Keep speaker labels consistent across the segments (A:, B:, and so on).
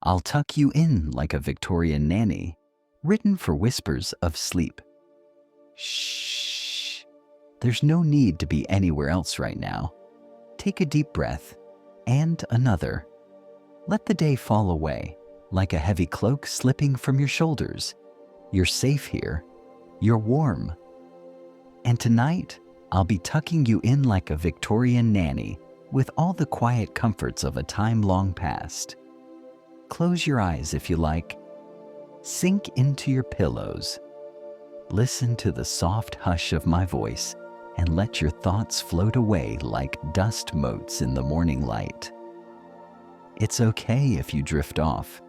A: I'll tuck you in like a Victorian nanny, written for whispers of sleep. Shh. There's no need to be anywhere else right now. Take a deep breath, and another. Let the day fall away, like a heavy cloak slipping from your shoulders. You're safe here. You're warm. And tonight, I'll be tucking you in like a Victorian nanny with all the quiet comforts of a time long past. Close your eyes if you like. Sink into your pillows. Listen to the soft hush of my voice and let your thoughts float away like dust motes in the morning light. It's okay if you drift off.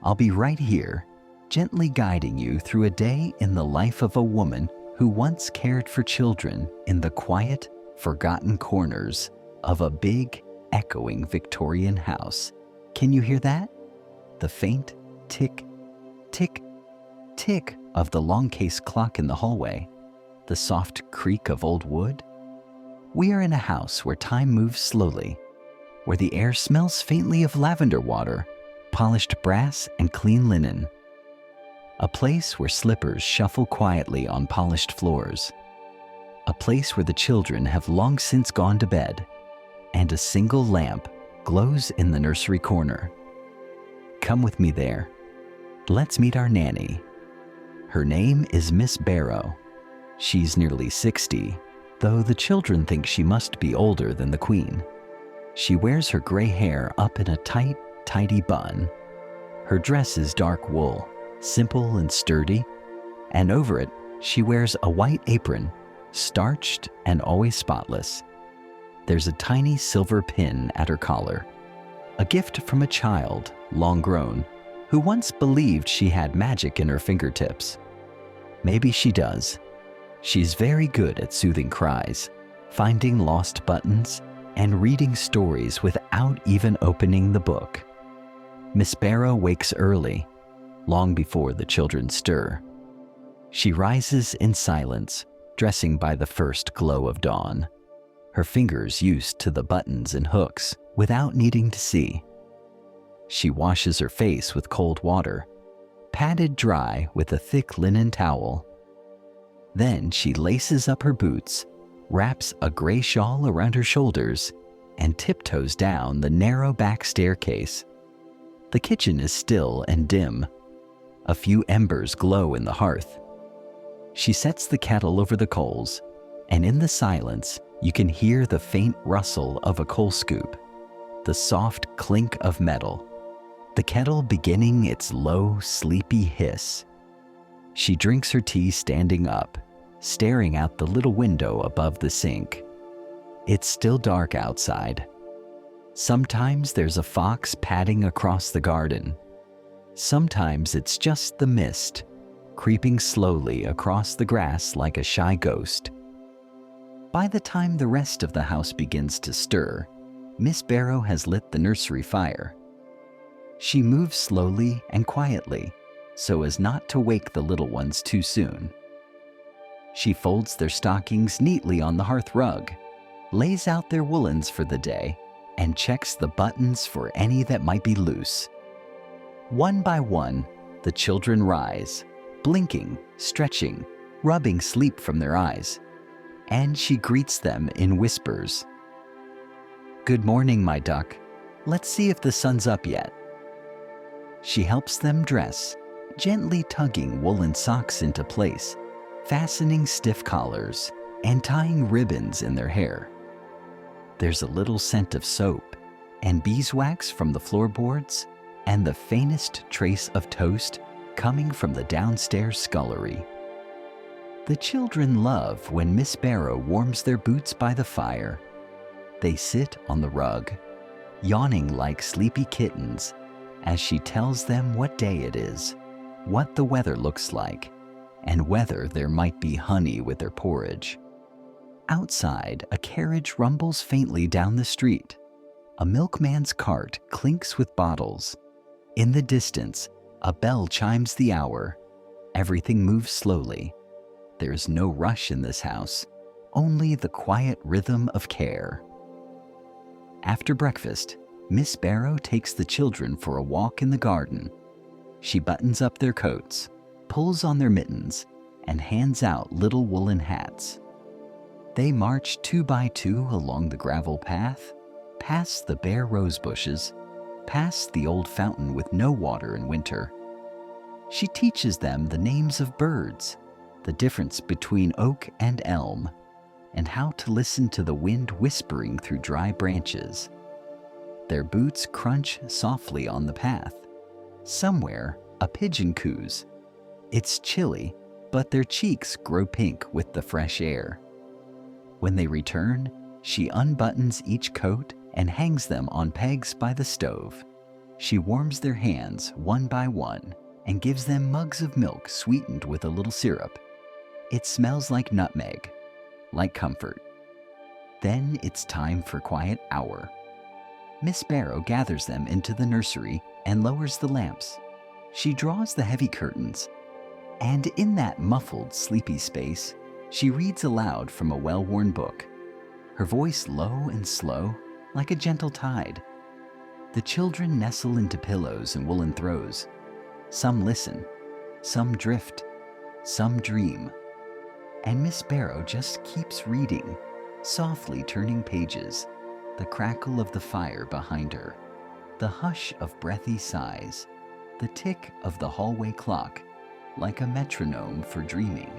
A: I'll be right here, gently guiding you through a day in the life of a woman who once cared for children in the quiet, forgotten corners of a big, echoing Victorian house. Can you hear that? The faint tick, tick, tick of the long case clock in the hallway, the soft creak of old wood. We are in a house where time moves slowly, where the air smells faintly of lavender water, polished brass, and clean linen. A place where slippers shuffle quietly on polished floors. A place where the children have long since gone to bed, and a single lamp glows in the nursery corner. Come with me there. Let's meet our nanny. Her name is Miss Barrow. She's nearly 60, though the children think she must be older than the Queen. She wears her gray hair up in a tight, tidy bun. Her dress is dark wool, simple and sturdy, and over it she wears a white apron, starched and always spotless. There's a tiny silver pin at her collar, a gift from a child, long grown, who once believed she had magic in her fingertips. Maybe she does. She's very good at soothing cries, finding lost buttons, and reading stories without even opening the book. Miss Barrow wakes early, long before the children stir. She rises in silence, dressing by the first glow of dawn, her fingers used to the buttons and hooks without needing to see. She washes her face with cold water, patted dry with a thick linen towel. Then she laces up her boots, wraps a gray shawl around her shoulders, and tiptoes down the narrow back staircase. The kitchen is still and dim. A few embers glow in the hearth. She sets the kettle over the coals, and in the silence, you can hear the faint rustle of a coal scoop, the soft clink of metal, the kettle beginning its low, sleepy hiss. She drinks her tea standing up, staring out the little window above the sink. It's still dark outside. Sometimes there's a fox padding across the garden. Sometimes it's just the mist, creeping slowly across the grass like a shy ghost. By the time the rest of the house begins to stir, Miss Barrow has lit the nursery fire. She moves slowly and quietly, so as not to wake the little ones too soon. She folds their stockings neatly on the hearth rug, lays out their woolens for the day, and checks the buttons for any that might be loose. One by one, the children rise, blinking, stretching, rubbing sleep from their eyes, and she greets them in whispers. "Good morning, my duck. Let's see if the sun's up yet." She helps them dress, gently tugging woolen socks into place, fastening stiff collars, and tying ribbons in their hair. There's a little scent of soap and beeswax from the floorboards, and the faintest trace of toast coming from the downstairs scullery. The children love when Miss Barrow warms their boots by the fire. They sit on the rug, yawning like sleepy kittens, as she tells them what day it is, what the weather looks like, and whether there might be honey with their porridge. Outside, a carriage rumbles faintly down the street. A milkman's cart clinks with bottles. In the distance, a bell chimes the hour. Everything moves slowly. There's no rush in this house, only the quiet rhythm of care. After breakfast, Miss Barrow takes the children for a walk in the garden. She buttons up their coats, pulls on their mittens, and hands out little woolen hats. They march 2 by 2 along the gravel path, past the bare rose bushes, past the old fountain with no water in winter. She teaches them the names of birds, the difference between oak and elm, and how to listen to the wind whispering through dry branches. Their boots crunch softly on the path. Somewhere, a pigeon coos. It's chilly, but their cheeks grow pink with the fresh air. When they return, she unbuttons each coat and hangs them on pegs by the stove. She warms their hands one by one and gives them mugs of milk sweetened with a little syrup. It smells like nutmeg, like comfort. Then it's time for quiet hour. Miss Barrow gathers them into the nursery and lowers the lamps. She draws the heavy curtains, and in that muffled, sleepy space, she reads aloud from a well-worn book, her voice low and slow, like a gentle tide. The children nestle into pillows and woolen throws. Some listen, some drift, some dream. And Miss Barrow just keeps reading, softly turning pages, the crackle of the fire behind her, the hush of breathy sighs, the tick of the hallway clock, like a metronome for dreaming.